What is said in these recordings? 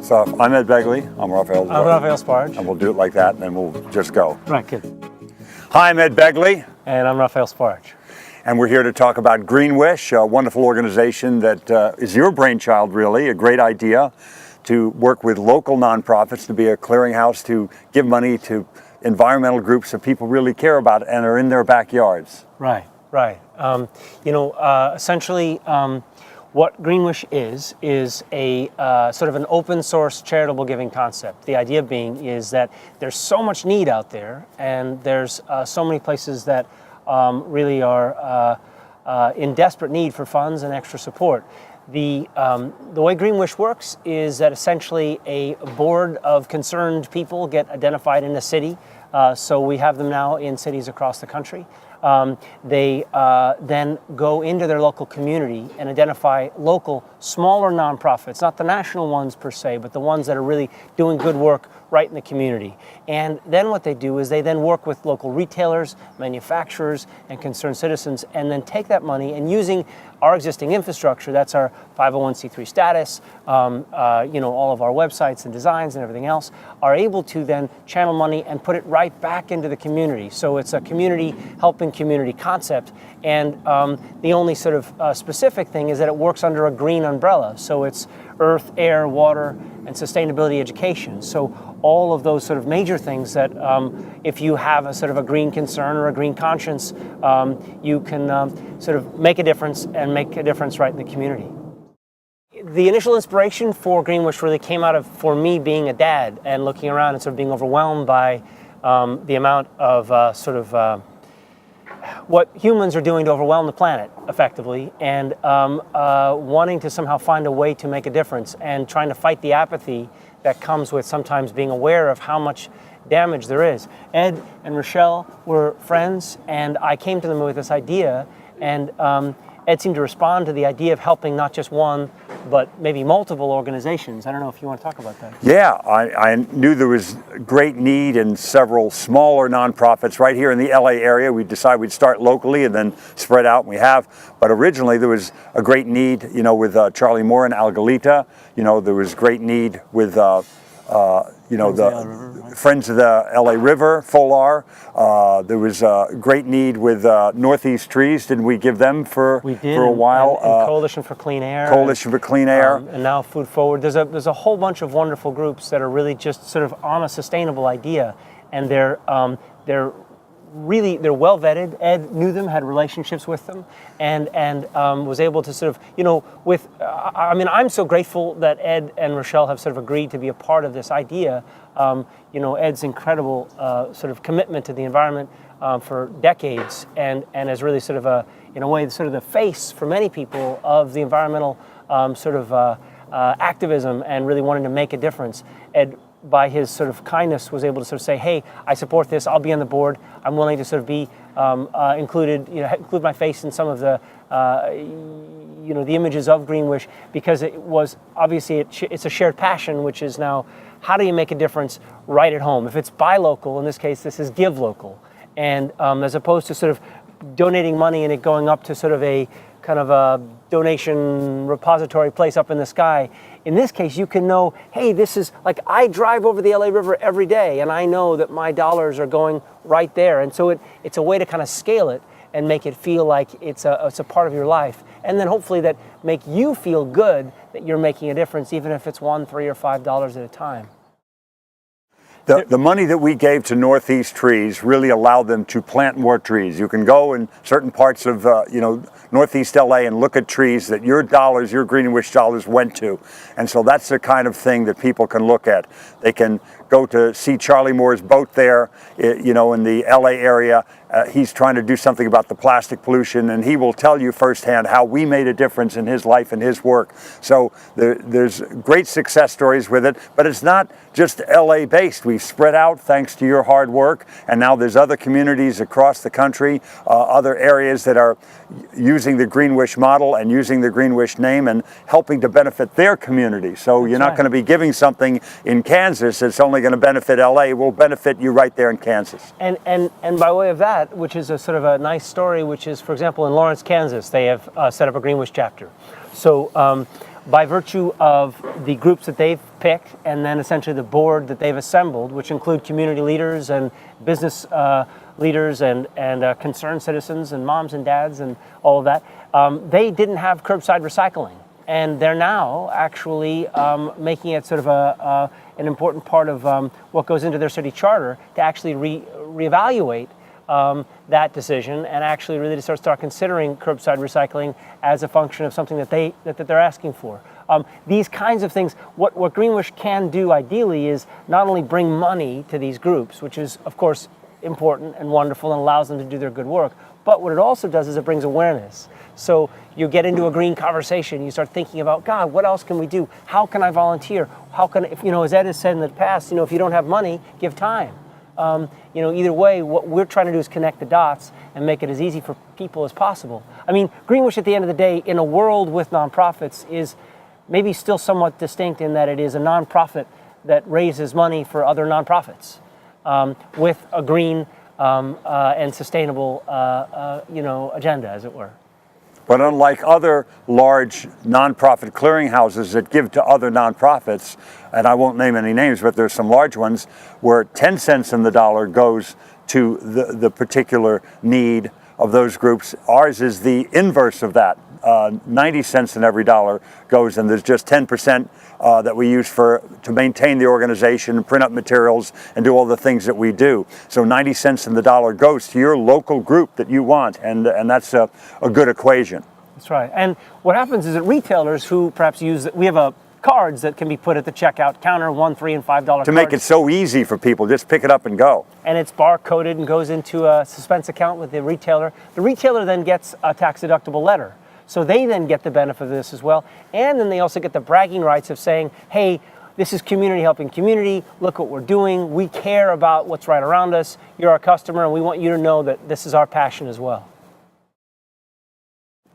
So I'm Ed Begley. I'm Raphael Sbarge. I'm Raphael Sbarge. And we'll do it like that, and then we'll just go. Right, good. Hi, I'm Ed Begley. And I'm Raphael Sbarge. And we're here to talk about Green Wish, a wonderful organization that is your brainchild, really, a great idea to work with local nonprofits, to be a clearinghouse, to give money to environmental groups that people really care about and are in their backyards. Right, right. Essentially, what Green Wish is a sort of an open source charitable giving concept. The idea being is that there's so much need out there, and there's so many places that really are in desperate need for funds and extra support. The way Green Wish works is that essentially a board of concerned people get identified in a city. So we have them now in cities across the country. They then go into their local community and identify local, smaller nonprofits, not the national ones per se, but the ones that are really doing good work right in the community. And then what they do is they then work with local retailers, manufacturers, and concerned citizens, and then take that money and using our existing infrastructure, that's our 501c3 status, all of our websites and designs and everything else, are able to then channel money and put it right back into the community. So it's a community helping community concept. And the only sort of specific thing is that it works under a green umbrella. So it's earth, air, water, and sustainability education. So all of those sort of major things that if you have a sort of a green concern or a green conscience, you can sort of make a difference and make a difference right in the community. The initial inspiration for Green Wish really came out of, for me, being a dad and looking around and sort of being overwhelmed by the amount of what humans are doing to overwhelm the planet, effectively, and wanting to somehow find a way to make a difference and trying to fight the apathy that comes with sometimes being aware of how much damage there is. Ed and Rochelle were friends, and I came to them with this idea, and Ed seemed to respond to the idea of helping not just one, but maybe multiple organizations. I don't know if you want to talk about that. Yeah, I knew there was great need in several smaller nonprofits right here in the LA area. We decided we'd start locally and then spread out, and we have. But originally there was a great need, with Charlie Moore and Algalita. There was great need with Friends of the LA River, FOLAR. There was a great need with Northeast Trees. Didn't we give them for a while? And Coalition for Clean Air. Coalition for Clean Air. And now Food Forward. There's a whole bunch of wonderful groups that are really just sort of on a sustainable idea, and they're well vetted. Ed knew them, had relationships with them, and was able to sort of, I'm so grateful that Ed and Rochelle have sort of agreed to be a part of this idea. Ed's incredible sort of commitment to the environment for decades, and is really sort of in a way, sort of the face for many people of the environmental activism and really wanting to make a difference. Ed, by his sort of kindness, was able to sort of say, hey, I support this, I'll be on the board, I'm willing to sort of be include my face in some of the, the images of Green Wish, because it was, obviously, it's a shared passion, which is now, how do you make a difference right at home? If it's buy local, in this case, this is give local. And as opposed to sort of donating money and it going up to sort of a kind of a donation repository place up in the sky. In this case, you can know, hey, this is like, I drive over the LA River every day and I know that my dollars are going right there. And so it's a way to kind of scale it and make it feel like it's a part of your life. And then hopefully that make you feel good that you're making a difference, even if it's $1, $3, or $5 at a time. The money that we gave to Northeast Trees really allowed them to plant more trees. You can go in certain parts of Northeast LA and look at trees that your Green Wish dollars went to. And so that's the kind of thing that people can look at. They can go to see Charlie Moore's boat there, in the LA area. He's trying to do something about the plastic pollution, and he will tell you firsthand how we made a difference in his life and his work. So there's great success stories with it, but it's not just LA based. We've spread out thanks to your hard work, and now there's other communities across the country, other areas that are using the Green Wish model and using the Green Wish name and helping to benefit their community. So you're not going to be giving something in Kansas that's only going to benefit LA. It will benefit you right there in Kansas. And by way of that, which is a sort of a nice story, which is, for example, in Lawrence, Kansas, they have set up a Green Wish chapter. So by virtue of the groups that they've picked, and then essentially the board that they've assembled, which include community leaders and business leaders and concerned citizens and moms and dads and all of that, they didn't have curbside recycling. And they're now actually making it sort of an important part of what goes into their city charter to actually reevaluate that decision and actually really to start considering curbside recycling as a function of something that they're asking for. These kinds of things, what Greenwish can do ideally is not only bring money to these groups, which is of course important and wonderful and allows them to do their good work, but what it also does is it brings awareness. So you get into a green conversation, you start thinking about, God, what else can we do? How can I volunteer? How can, if, as Ed has said in the past, if you don't have money, give time. Either way, what we're trying to do is connect the dots and make it as easy for people as possible. I mean, Greenwish at the end of the day, in a world with nonprofits, is maybe still somewhat distinct in that it is a nonprofit that raises money for other nonprofits with a green and sustainable, agenda, as it were. But unlike other large nonprofit clearinghouses that give to other nonprofits, and I won't name any names, but there's some large ones where 10 cents in the dollar goes to the particular need of those groups, ours is the inverse of that. 90 cents in every dollar goes, and there's just 10% that we use to maintain the organization, print up materials, and do all the things that we do. So 90 cents in the dollar goes to your local group that you want, and that's a good equation. That's right. And what happens is that retailers who perhaps we have cards that can be put at the checkout counter, $1, $3, and $5 cards. To make it so easy for people, just pick it up and go. And it's barcoded and goes into a suspense account with the retailer. The retailer then gets a tax-deductible letter. So they then get the benefit of this as well. And then they also get the bragging rights of saying, hey, this is community helping community. Look what we're doing. We care about what's right around us. You're our customer, and we want you to know that this is our passion as well.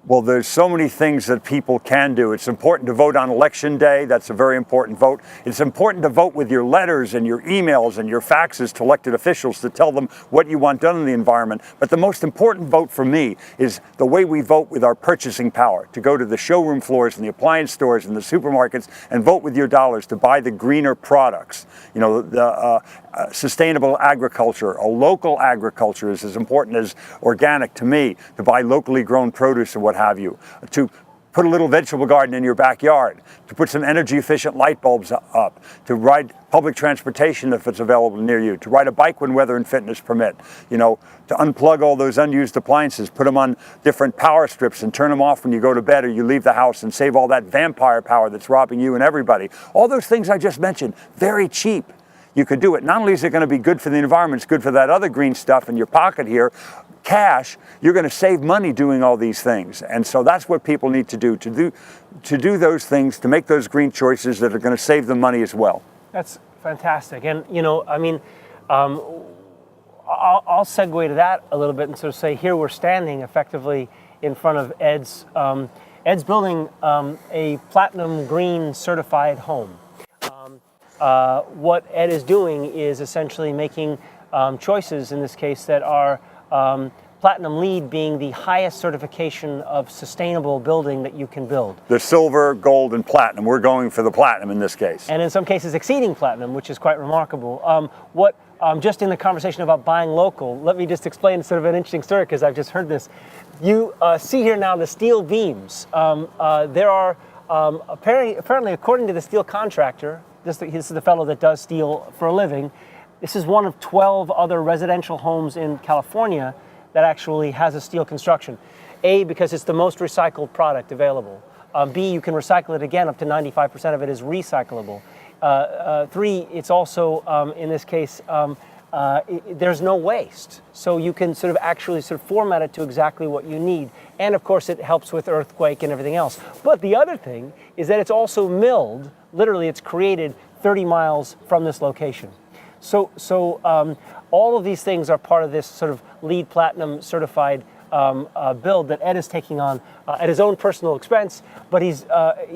Well, there's so many things that people can do. It's important to vote on election day. That's a very important vote. It's important to vote with your letters and your emails and your faxes to elected officials to tell them what you want done in the environment. But the most important vote for me is the way we vote with our purchasing power, to go to the showroom floors and the appliance stores and the supermarkets and vote with your dollars to buy the greener products. Sustainable agriculture, a local agriculture is as important as organic to me, to buy locally grown produce or what have you, to put a little vegetable garden in your backyard, to put some energy efficient light bulbs up, to ride public transportation if it's available near you, to ride a bike when weather and fitness permit, to unplug all those unused appliances, put them on different power strips and turn them off when you go to bed or you leave the house and save all that vampire power that's robbing you and everybody. All those things I just mentioned, very cheap. You could do it. Not only is it going to be good for the environment, it's good for that other green stuff in your pocket here. Cash, you're going to save money doing all these things. And so that's what people need to do those things, to make those green choices that are going to save them money as well. That's fantastic. And, I'll segue to that a little bit and sort of say, here we're standing effectively in front of Ed's building a platinum green certified home. What Ed is doing is essentially making choices in this case that are Platinum LEED being the highest certification of sustainable building that you can build. The silver, gold, and platinum. We're going for the platinum in this case. And in some cases exceeding platinum, which is quite remarkable. Just in the conversation about buying local, let me just explain sort of an interesting story because I've just heard this. You see here now the steel beams. There are apparently, according to the steel contractor, this is the fellow that does steel for a living, this is one of 12 other residential homes in California that actually has a steel construction. A, because it's the most recycled product available. B, you can recycle it again, up to 95% of it is recyclable. 3, it's also, in this case, there's no waste. So you can sort of actually sort of format it to exactly what you need. And of course it helps with earthquake and everything else. But the other thing is that it's also milled, literally it's created 30 miles from this location. So all of these things are part of this sort of LEED Platinum certified build that Ed is taking on at his own personal expense, but he's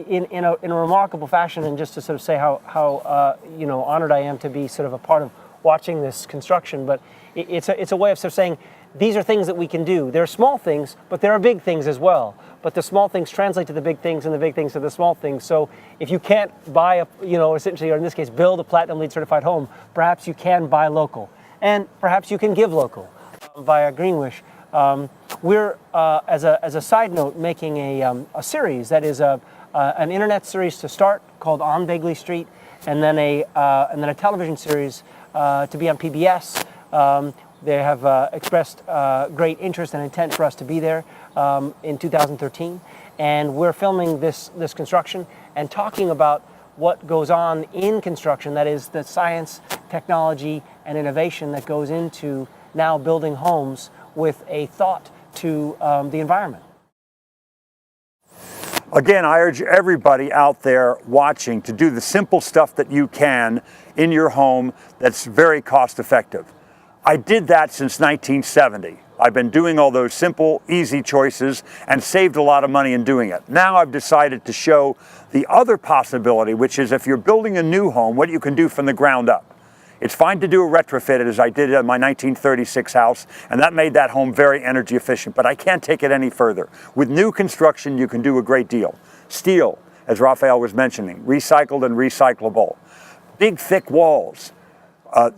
in a remarkable fashion. And just to sort of say how honored I am to be sort of a part of watching this construction. But it's a way of sort of saying these are things that we can do. They're small things, but there are big things as well. But the small things translate to the big things, and the big things to the small things. So if you can't buy a, essentially, or in this case, build a Platinum LEED certified home, perhaps you can buy local, and perhaps you can give local via Greenwish. We're, as a side note, making a series that is an internet series to start called On Begley Street, and then a television series to be on PBS. They have expressed great interest and intent for us to be there in 2013, and we're filming this construction and talking about what goes on in construction, that is the science, technology, and innovation that goes into now building homes with a thought to the environment. Again, I urge everybody out there watching to do the simple stuff that you can in your home that's very cost effective. I did that since 1970. I've been doing all those simple, easy choices and saved a lot of money in doing it. Now I've decided to show the other possibility, which is if you're building a new home, what you can do from the ground up. It's fine to do a retrofit, as I did in my 1936 house, and that made that home very energy efficient, but I can't take it any further. With new construction, you can do a great deal. Steel, as Raphael was mentioning, recycled and recyclable. Big, thick walls.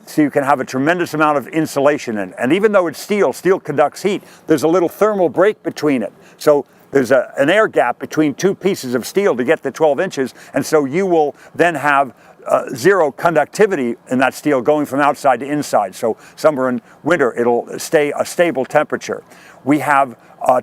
So you can have a tremendous amount of insulation in it. And even though it's steel conducts heat, there's a little thermal break between it. So there's an air gap between two pieces of steel to get the 12 inches, and so you will then have zero conductivity in that steel going from outside to inside. So summer and winter, it'll stay a stable temperature. We have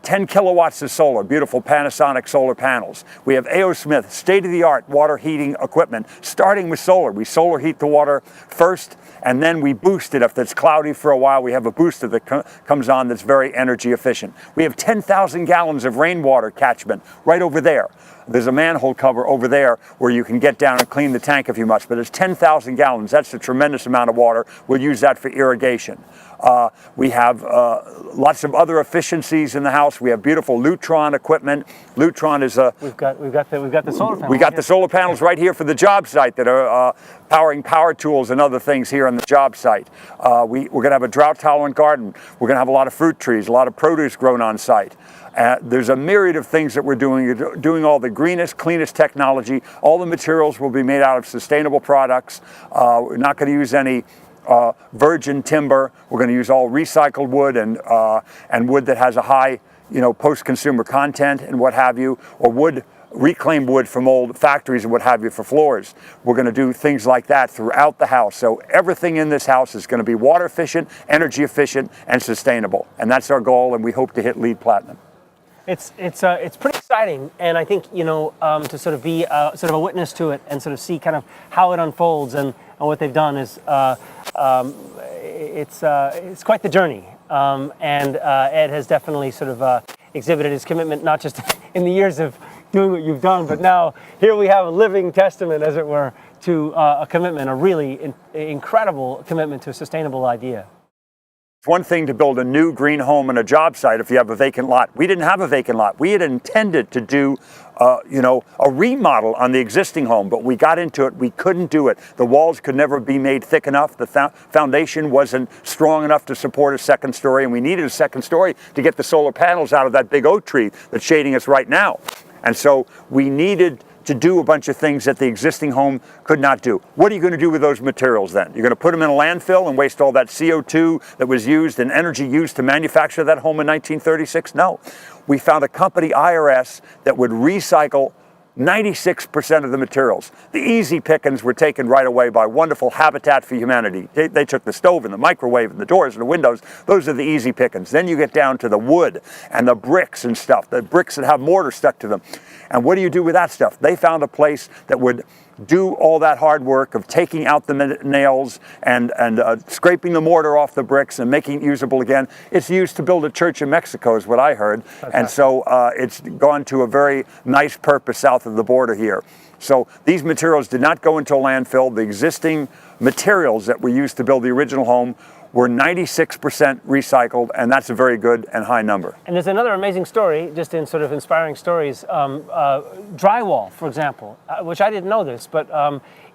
10 kilowatts of solar, beautiful Panasonic solar panels. We have A.O. Smith, state-of-the-art water heating equipment, starting with solar. We solar heat the water first, and then we boost it. If it's cloudy for a while, we have a booster that comes on that's very energy efficient. We have 10,000 gallons of rainwater catchment right over there. There's a manhole cover over there where you can get down and clean the tank if you must, but it's 10,000 gallons. That's a tremendous amount of water. We'll use that for irrigation. We have lots of other efficiencies in the house. We have beautiful Lutron equipment. Lutron is a... We've got the solar panels. We got the solar panels right here for the job site that are powering power tools and other things here on the job site. We're going to have a drought-tolerant garden. We're going to have a lot of fruit trees, a lot of produce grown on site. There's a myriad of things that we're doing. You're doing all the greenest, cleanest technology. All the materials will be made out of sustainable products. We're not going to use any virgin timber. We're going to use all recycled wood and wood that has a high, post-consumer content and what have you, or reclaimed wood from old factories and what have you for floors. We're going to do things like that throughout the house. So everything in this house is going to be water efficient, energy efficient, and sustainable. And that's our goal, and we hope to hit LEED Platinum. It's pretty exciting, and I think to sort of be sort of a witness to it and sort of see kind of how it unfolds and what they've done is it's quite the journey. And Ed has definitely sort of exhibited his commitment not just in the years of doing what you've done, but now here we have a living testament, as it were, to a commitment, a really incredible commitment to a sustainable idea. It's one thing to build a new green home on a job site if you have a vacant lot. We didn't have a vacant lot. We had intended to do, a remodel on the existing home, but we got into it. We couldn't do it. The walls could never be made thick enough. The foundation wasn't strong enough to support a second story, and we needed a second story to get the solar panels out of that big oak tree that's shading us right now. And so we needed to do a bunch of things that the existing home could not do. What are you going to do with those materials then? You're going to put them in a landfill and waste all that CO2 that was used and energy used to manufacture that home in 1936? No. We found a company, IRS, that would recycle 96% of the materials. The easy pickings were taken right away by wonderful Habitat for Humanity. They took the stove and the microwave and the doors and the windows. Those are the easy pickings. Then you get down to the wood and the bricks and stuff, the bricks that have mortar stuck to them. And what do you do with that stuff? They found a place that would do all that hard work of taking out the nails and scraping the mortar off the bricks and making it usable again. It's used to build a church in Mexico, is what I heard. Okay. And so it's gone to a very nice purpose south of the border here. So these materials did not go into a landfill. The existing materials that were used to build the original home were 96% recycled, and that's a very good and high number. And there's another amazing story, just in sort of inspiring stories. Drywall, for example, which I didn't know this, but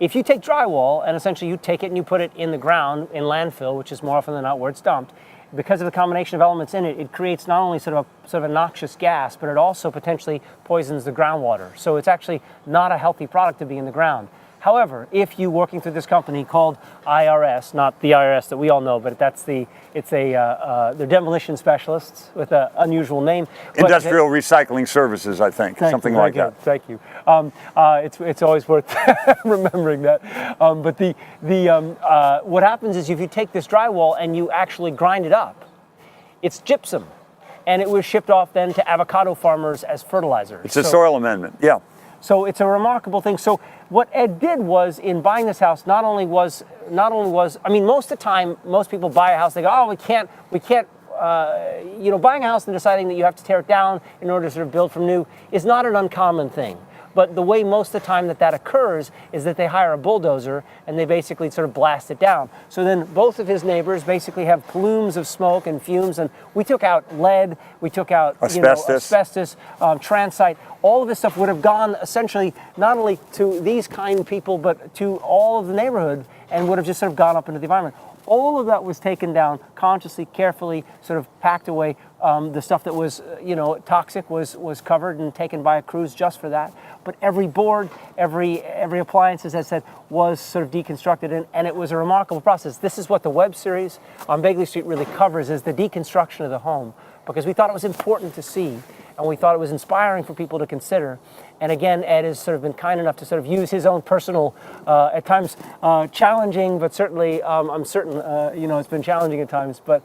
if you take drywall and essentially you take it and you put it in the ground in landfill, which is more often than not where it's dumped, because of the combination of elements in it, it creates not only sort of a noxious gas, but it also potentially poisons the groundwater. So it's actually not a healthy product to be in the ground. However, if you working through this company called IRS, not the IRS that we all know, but they're demolition specialists with an unusual name. Industrial Recycling Services, I think, something like that. Thank you. It's always worth remembering that. But what happens is if you take this drywall and you actually grind it up, it's gypsum, and it was shipped off then to avocado farmers as fertilizer. It's a soil amendment, yeah. So it's a remarkable thing. So what Ed did was, in buying this house, not only was, I mean, most of the time, most people buy a house, they go, oh, we can't, buying a house and deciding that you have to tear it down in order to sort of build from new is not an uncommon thing. But the way most of the time that occurs is that they hire a bulldozer and they basically sort of blast it down. So then both of his neighbors basically have plumes of smoke and fumes, and we took out lead, we took out asbestos, transite. All of this stuff would have gone essentially not only to these kind of people, but to all of the neighborhood, and would have just sort of gone up into the environment. All of that was taken down consciously, carefully, sort of packed away. The stuff that was, toxic was covered and taken by a crews just for that. But every board, every appliance, as I said, was sort of deconstructed, and it was a remarkable process. This is what the web series on Begley Street really covers, is the deconstruction of the home, because we thought it was important to see, and we thought it was inspiring for people to consider. And again, Ed has sort of been kind enough to sort of use his own personal, at times challenging, but certainly I'm certain it's been challenging at times, but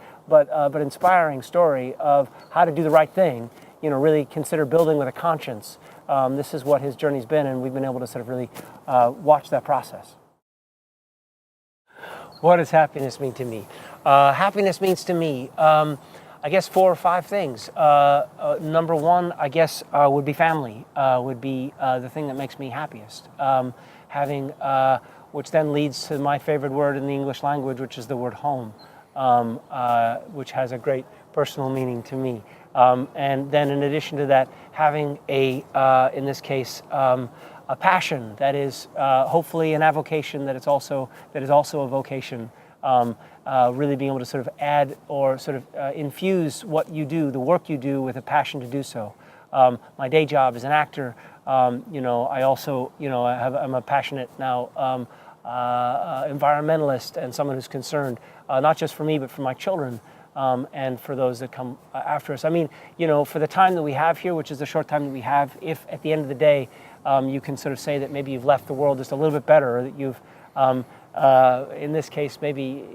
inspiring story of how to do the right thing. Really consider building with a conscience. This is what his journey's been, and we've been able to sort of really watch that process. What does happiness mean to me? Happiness means to me, I guess 4 or 5 things. Number one, I guess, would be family, would be the thing that makes me happiest. Which then leads to my favorite word in the English language, which is the word home, which has a great personal meaning to me. And then in addition to that, having in this case, a passion that is hopefully an avocation, that is also a vocation. Really being able to sort of add or sort of infuse what you do, the work you do, with a passion to do so. My day job is an actor. I also, I'm a passionate now environmentalist and someone who's concerned not just for me but for my children and for those that come after us. I mean, for the time that we have here, which is the short time that we have, if at the end of the day you can sort of say that maybe you've left the world just a little bit better, or that you've in this case, maybe,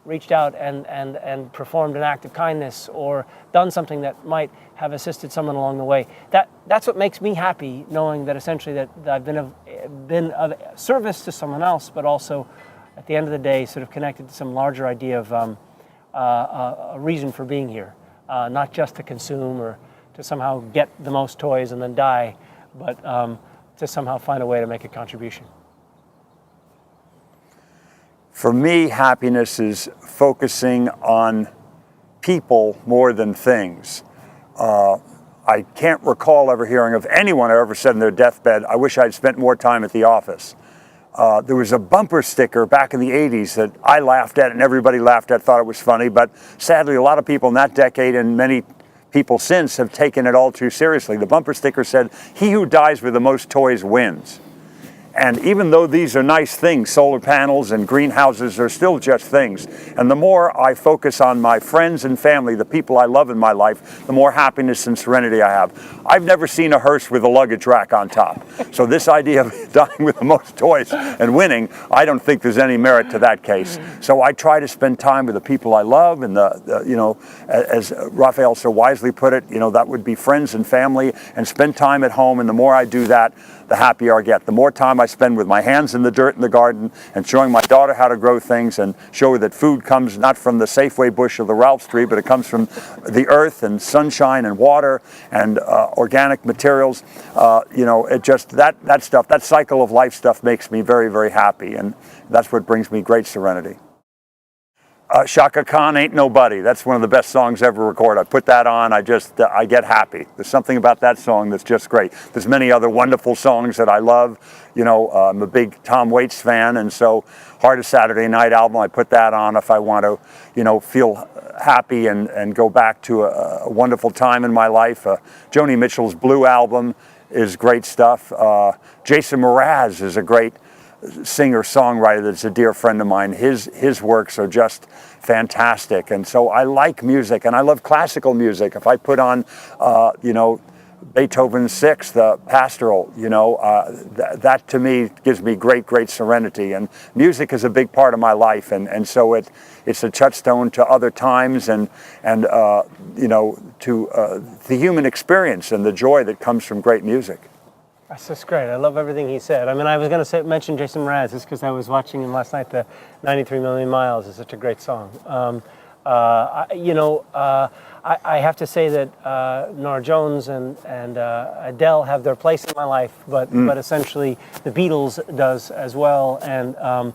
reached out and performed an act of kindness, or done something that might have assisted someone along the way. That's what makes me happy, knowing that essentially that I've been of service to someone else, but also at the end of the day, sort of connected to some larger idea of a reason for being here, not just to consume or to somehow get the most toys and then die, but to somehow find a way to make a contribution. For me, happiness is focusing on people more than things. I can't recall ever hearing of anyone who ever said in their deathbed, I wish I'd spent more time at the office. There was a bumper sticker back in the 80s that I laughed at and everybody laughed at, thought it was funny, but sadly a lot of people in that decade and many people since have taken it all too seriously. The bumper sticker said, "He who dies with the most toys wins." And even though these are nice things, solar panels and greenhouses are still just things. And the more I focus on my friends and family, the people I love in my life, the more happiness and serenity I have. I've never seen a hearse with a luggage rack on top. So this idea of dying with the most toys and winning, I don't think there's any merit to that case. So I try to spend time with the people I love, and as Raphael so wisely put it, that would be friends and family, and spend time at home. And the more I do that, the happier I get. The more time I spend with my hands in the dirt in the garden and showing my daughter how to grow things and show her that food comes not from the Safeway bush or the Ralph's tree, but it comes from the earth and sunshine and water and organic materials. It just, that stuff, that cycle of life stuff makes me very, very happy. And that's what brings me great serenity. Shaka Khan, Ain't Nobody. That's one of the best songs ever recorded. I put that on, I get happy. There's something about that song that's just great. There's many other wonderful songs that I love. You know, I'm a big Tom Waits fan, and so Heart of Saturday Night album, I put that on if I want to, you know, feel happy and go back to a wonderful time in my life. Joni Mitchell's Blue album is great stuff. Jason Mraz is a great singer-songwriter that's a dear friend of mine. His works are just fantastic, and so I like music, and I love classical music. If I put on, you know, Beethoven's Sixth, the Pastoral, you know, that to me gives me great serenity, and music is a big part of my life, and so it's a touchstone to other times and you know, to the human experience and the joy that comes from great music. That's just great. I love everything he said. I mean, I was going to mention Jason Mraz just because I was watching him last night. The 93 Million Miles is such a great song. You know, I have to say that Norah Jones and Adele have their place in my life, but essentially the Beatles does as well. And I'm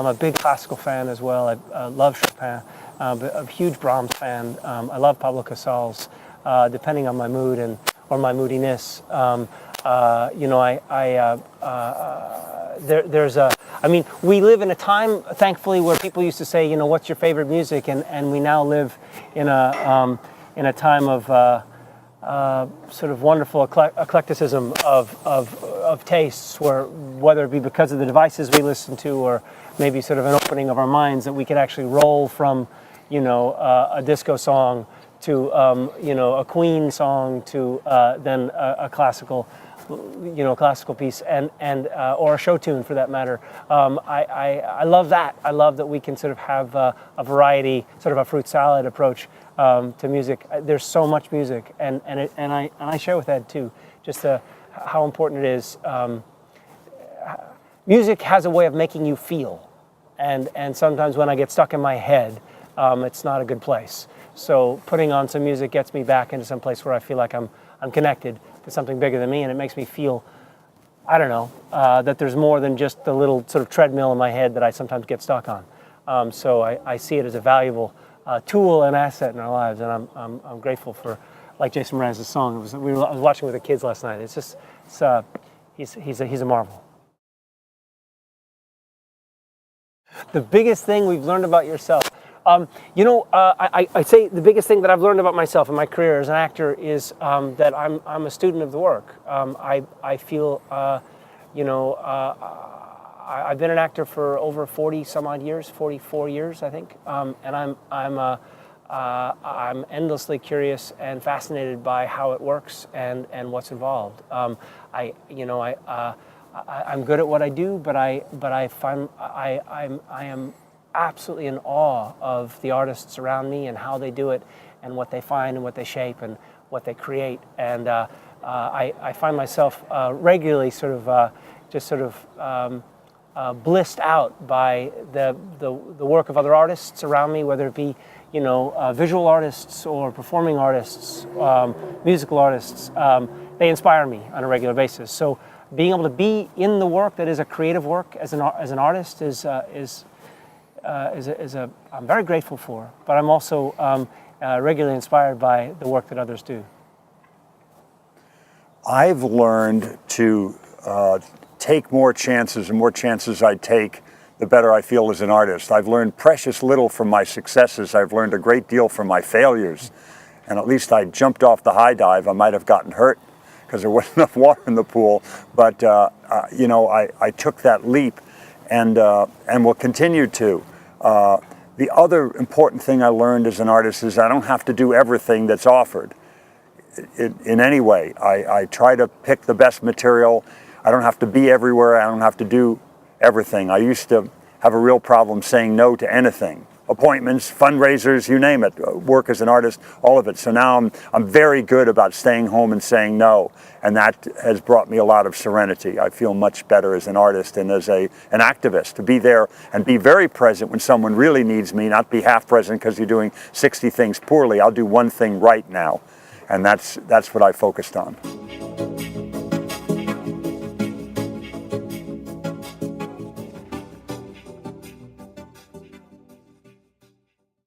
a big classical fan as well. I love Chopin. A huge Brahms fan. I love Pablo Casals, depending on my mood or my moodiness. You know, I mean, we live in a time, thankfully, where people used to say, you know, what's your favorite music? And we now live in a time of sort of wonderful eclecticism of tastes, where whether it be because of the devices we listen to or maybe sort of an opening of our minds, that we could actually roll from, you know, a disco song to, you know, a Queen song to then a classical, you know, classical piece and or a show tune for that matter. I love that. I love that we can sort of have a variety, sort of a fruit salad approach to music. There's so much music, and I share with Ed too, just how important it is. Music has a way of making you feel, and sometimes when I get stuck in my head, it's not a good place. So putting on some music gets me back into some place where I feel like I'm connected to something bigger than me, and it makes me feel, I don't know, that there's more than just the little sort of treadmill in my head that I sometimes get stuck on. So I see it as a valuable tool and asset in our lives, and I'm grateful for, like Jason Mraz's song. I was watching with the kids last night. It's just, he's a marvel. The biggest thing we've learned about yourself. You know, I say the biggest thing that I've learned about myself in my career as an actor is that I'm a student of the work. I feel, you know, I've been an actor for over 40 some odd years, 44 years, I think, and I'm endlessly curious and fascinated by how it works and what's involved. You know, I'm good at what I do, but I find I am absolutely in awe of the artists around me and how they do it and what they find and what they shape and what they create. And I find myself regularly sort of blissed out by the work of other artists around me, whether it be, you know, visual artists or performing artists, musical artists. They inspire me on a regular basis. So being able to be in the work that is a creative work as an artist is I'm very grateful for, but I'm also regularly inspired by the work that others do. I've learned to take more chances, and more chances I take, the better I feel as an artist. I've learned precious little from my successes. I've learned a great deal from my failures, and at least I jumped off the high dive. I might have gotten hurt because there wasn't enough water in the pool, but you know, I took that leap, and will continue to. The other important thing I learned as an artist is I don't have to do everything that's offered in any way. I try to pick the best material. I don't have to be everywhere. I don't have to do everything. I used to have a real problem saying no to anything. Appointments, fundraisers, you name it, work as an artist, all of it. So now I'm very good about staying home and saying no, and that has brought me a lot of serenity. I feel much better as an artist and as an activist, to be there and be very present when someone really needs me, not be half present because you're doing 60 things poorly. I'll do one thing right now, and that's what I focused on.